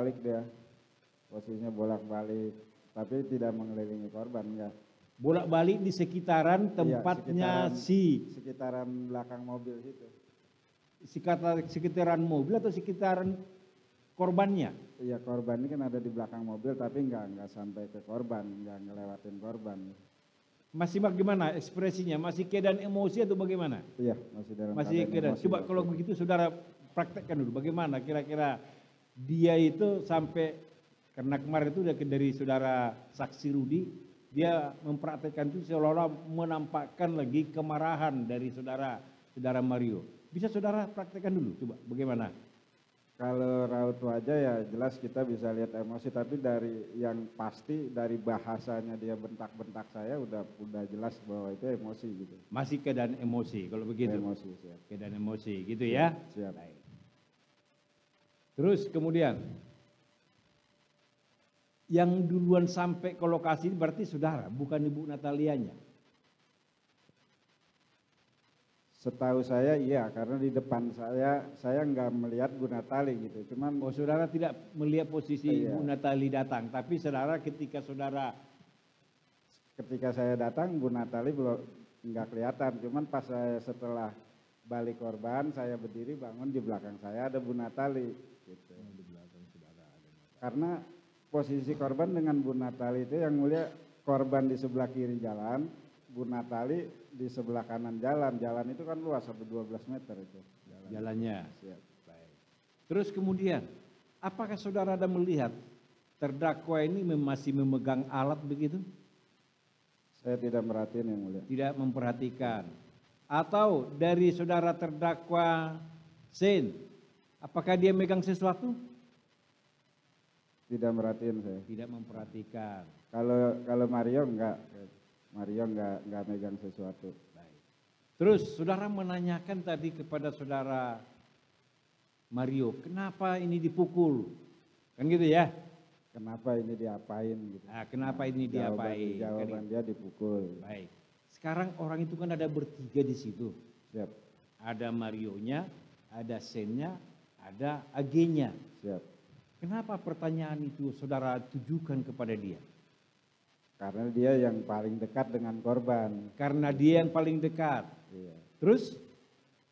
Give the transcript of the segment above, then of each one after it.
bolak-balik dia. Posisinya bolak-balik, tapi tidak mengelilingi korban, enggak. Bolak-balik di sekitaran tempatnya sekitaran belakang mobil situ. Sekitaran mobil atau sekitaran korbannya? Iya, korban ini kan ada di belakang mobil, tapi enggak sampai ke korban, enggak ngelewatin korban. Masih bagaimana ekspresinya? Masih keadaan emosi atau bagaimana? Iya, masih dalam keadaan emosi. Coba kalau begitu saudara praktekkan dulu, bagaimana kira-kira dia itu sampai, karena kemarin itu dari saudara saksi Rudi, dia mempraktekkan itu seolah-olah menampakkan lagi kemarahan dari saudara Mario. Bisa saudara praktekkan dulu, coba bagaimana? Kalau raut wajah ya jelas kita bisa lihat emosi, tapi dari yang pasti dari bahasanya dia bentak-bentak saya udah jelas bahwa itu emosi gitu. Masih keadaan emosi kalau begitu. Emosi, siap. Keadaan emosi gitu ya. Siap. Baik. Terus kemudian yang duluan sampai ke lokasi berarti saudara, bukan Ibu Natalianya. Setahu saya iya, karena di depan saya nggak melihat Bu Natali gitu. Cuman saudara tidak melihat posisi Ibu Natali datang, tapi saudara ketika saya datang Bu Natali belum nggak kelihatan. Cuman pas saya setelah balik korban, saya berdiri bangun, di belakang saya ada Bu Natali gitu. Di belakang saudara ada Natali. Karena posisi korban dengan Bu Natali itu yang mulia, korban di sebelah kiri jalan, Bu Natali di sebelah kanan jalan. Jalan itu kan luas sampai 12 meter itu. Jalannya. Siap. Baik. Terus kemudian, apakah saudara ada melihat terdakwa ini masih memegang alat begitu? Saya tidak merhatiin yang mulia. Tidak memperhatikan. Atau dari saudara terdakwa Sen, apakah dia megang sesuatu? Tidak merhatiin saya. Tidak memperhatikan. Kalau Mario enggak. Mario enggak megang sesuatu. Baik. Terus saudara menanyakan tadi kepada saudara Mario, kenapa ini dipukul? Kan gitu ya? Kenapa ini diapain gitu. Nah, kenapa ini diapain? Jawaban dia dipukul. Baik. Sekarang orang itu kan ada bertiga di situ. Siap. Ada Marionya, ada Sennya, ada Agenya. Siap. Kenapa pertanyaan itu saudara tujukan kepada dia? Karena dia yang paling dekat dengan korban. Karena dia yang paling dekat. Iya. Terus,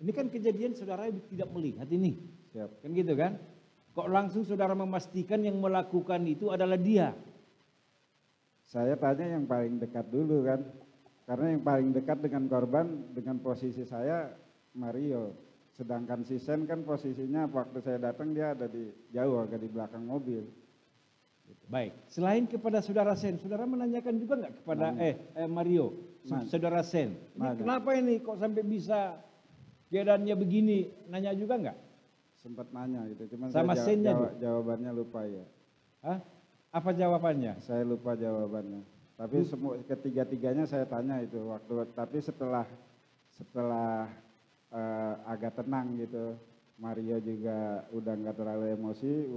ini kan kejadian saudara tidak melihat ini. Siap. Kan gitu kan? Kok langsung saudara memastikan yang melakukan itu adalah dia? Saya tanya yang paling dekat dulu kan. Karena yang paling dekat dengan korban dengan posisi saya Mario. Sedangkan si Sen kan posisinya waktu saya datang dia ada di jauh, agak di belakang mobil. Baik, selain kepada saudara Sen, saudara menanyakan juga nggak kepada Mario, saudara Sen, kenapa ini kok sampai bisa keadaannya begini? Nanya juga nggak? Sempat nanya gitu, cuman sama Sennya jawabannya lupa ya. Hah? Apa jawabannya? Saya lupa jawabannya. Tapi semua ketiga-tiganya saya tanya itu waktu, tapi setelah agak tenang gitu, Mario juga udah nggak terlalu emosi,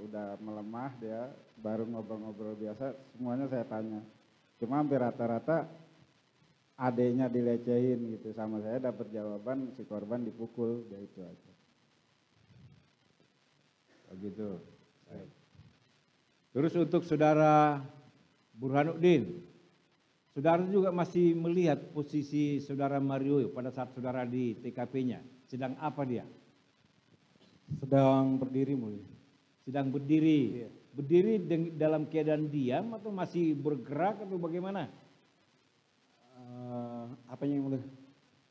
udah melemah dia, baru ngobrol-ngobrol biasa, semuanya saya tanya. Cuma hampir rata-rata adenya dilecehin gitu, sama saya dapat jawaban si korban dipukul, ya itu aja. Begitu. Baik. Terus untuk saudara Burhanuddin, saudara juga masih melihat posisi saudara Mario pada saat saudara di TKP-nya. Sedang apa dia? Sedang berdiri mulia. Sedang berdiri. Iya. Berdiri dalam keadaan diam atau masih bergerak atau bagaimana? Apanya yang mulia?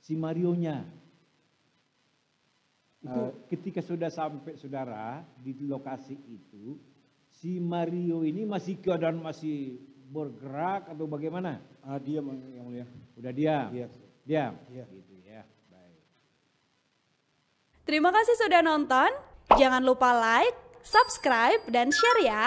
Si Marionya. Itu ketika sudah sampai saudara di lokasi itu, si Mario ini masih keadaan masih bergerak atau bagaimana? Diam yang mulia. Udah diam? Iya. Diam? Iya. Gitu ya, baik. Terima kasih sudah nonton. Jangan lupa like, subscribe, dan share ya.